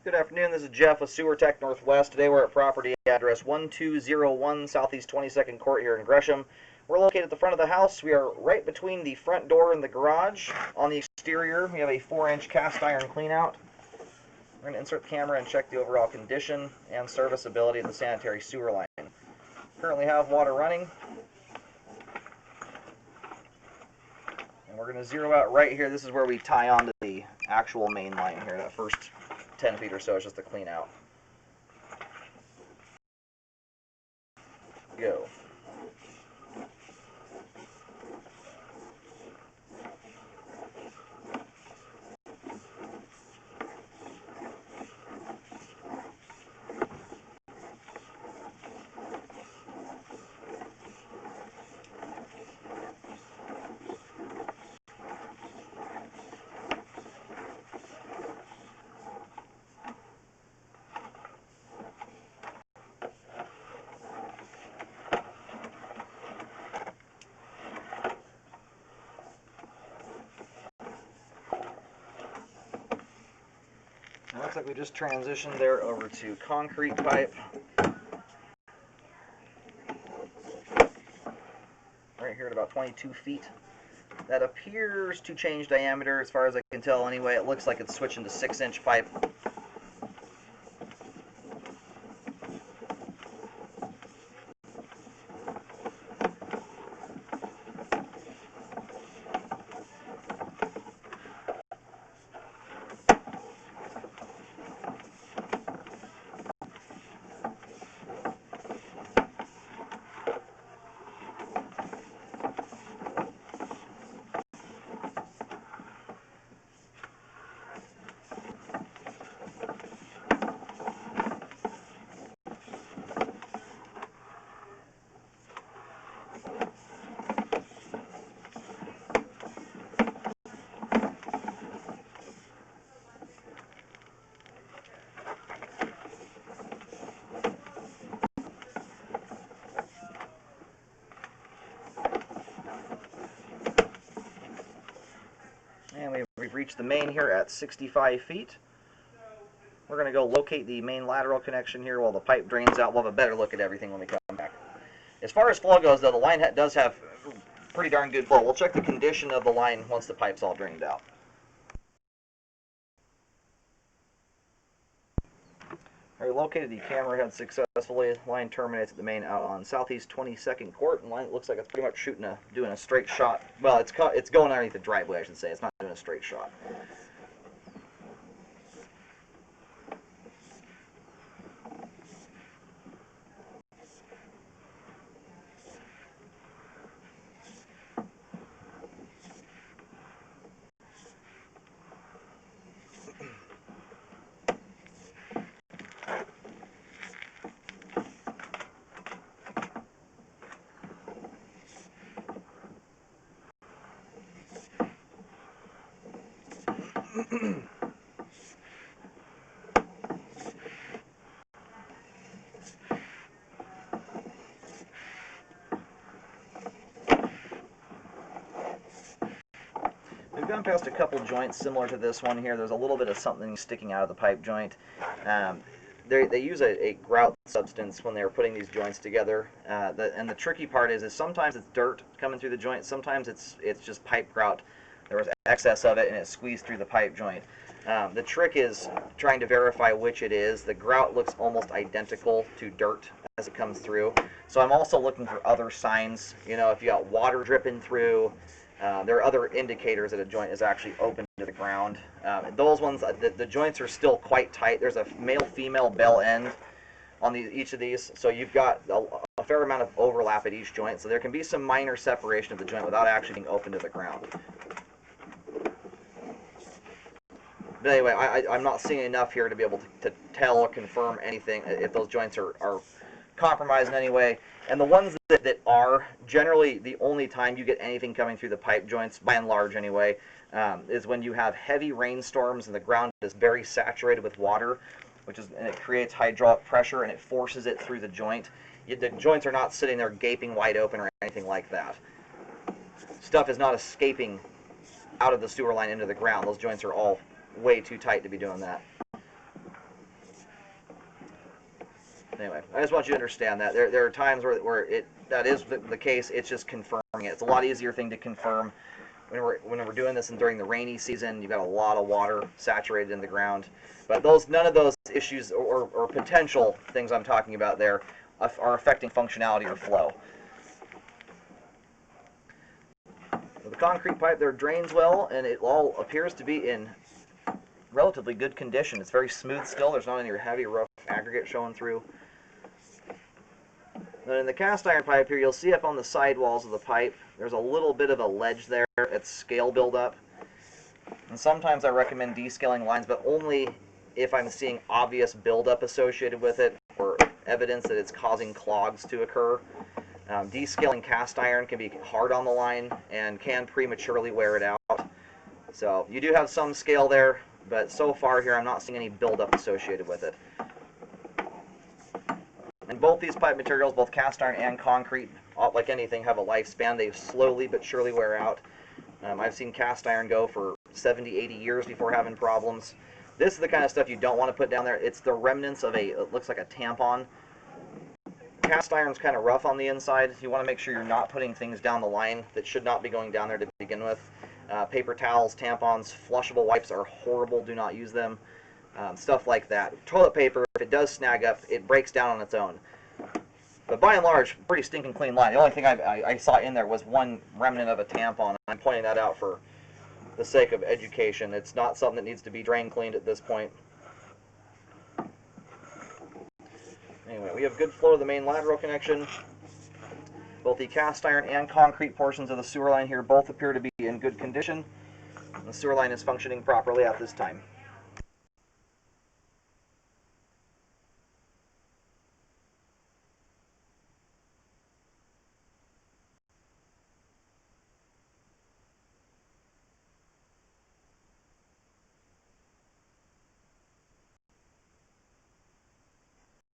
Good afternoon, this is Jeff with Sewer Tech Northwest. Today we're at property address 1201 Southeast 22nd Court here in Gresham. We're located at the front of the house. We are right between the front door and the garage. On the exterior, we have a 4-inch cast iron cleanout. We're going to insert the camera and check the overall condition and serviceability of the sanitary sewer line. Currently have water running. And we're going to zero out right here. This is where we tie onto the actual main line here, that first 10 feet or so is just the clean out. Go. It looks like we just transitioned there over to concrete pipe. Right here at about 22 feet. That appears to change diameter as far as I can tell anyway. It looks like it's switching to 6-inch pipe. And we've reached the main here at 65 feet. We're going to go locate the main lateral connection here while the pipe drains out. We'll have a better look at everything when we come back. As far as flow goes, though, the line does have pretty darn good flow. We'll check the condition of the line once the pipe's all drained out. We located the camera head successfully. Line terminates at the main out on Southeast 22nd Court, and line looks like it's pretty much doing a straight shot. Well, it's going underneath the driveway, I should say. It's not doing a straight shot. We've gone past a couple joints similar to this one here. There's a little bit of something sticking out of the pipe joint. They use a grout substance when they're putting these joints together. And the tricky part is sometimes it's dirt coming through the joint. Sometimes it's just pipe grout. There was excess of it and it squeezed through the pipe joint. The trick is trying to verify which it is. The grout looks almost identical to dirt as it comes through. So I'm also looking for other signs. You know, if you got water dripping through, there are other indicators that a joint is actually open to the ground. Those ones, the joints are still quite tight. There's a male-female bell end on each of these, so you've got a fair amount of overlap at each joint, so there can be some minor separation of the joint without actually being open to the ground. But anyway, I'm not seeing enough here to be able to tell or confirm anything if those joints are compromised in any way. And the ones that are, generally the only time you get anything coming through the pipe joints, by and large anyway, is when you have heavy rainstorms and the ground is very saturated with water, and it creates hydraulic pressure and it forces it through the joint. The joints are not sitting there gaping wide open or anything like that. Stuff is not escaping out of the sewer line into the ground. Those joints are all way too tight to be doing that. Anyway, I just want you to understand that there are times where that is the case. It's just confirming it. It's a lot easier thing to confirm when we're doing this and during the rainy season. You've got a lot of water saturated in the ground, but none of those issues or potential things I'm talking about there are affecting functionality or flow. So the concrete pipe there drains well, and it all appears to be in relatively good condition. It's very smooth still. There's not any heavy, rough aggregate showing through. Then in the cast iron pipe here, you'll see up on the side walls of the pipe, there's a little bit of a ledge there. It's scale buildup. And sometimes I recommend descaling lines, but only if I'm seeing obvious buildup associated with it or evidence that it's causing clogs to occur. Descaling cast iron can be hard on the line and can prematurely wear it out. So you do have some scale there, but so far here I'm not seeing any buildup associated with it. And both these pipe materials, both cast iron and concrete, like anything, have a lifespan. They slowly but surely wear out. I've seen cast iron go for 70, 80 years before having problems. This is the kind of stuff you don't want to put down there. It's the remnants of it looks like a tampon. Cast iron's kind of rough on the inside. You want to make sure you're not putting things down the line that should not be going down there to begin with. Paper towels, tampons, flushable wipes are horrible. Do not use them. Stuff like that. Toilet paper, if it does snag up, it breaks down on its own. But by and large, pretty stinking clean line. The only thing I saw in there was one remnant of a tampon. I'm pointing that out for the sake of education. It's not something that needs to be drain cleaned at this point. Anyway, we have good flow to the main lateral connection. Both the cast iron and concrete portions of the sewer line here both appear to be in good condition. The sewer line is functioning properly at this time.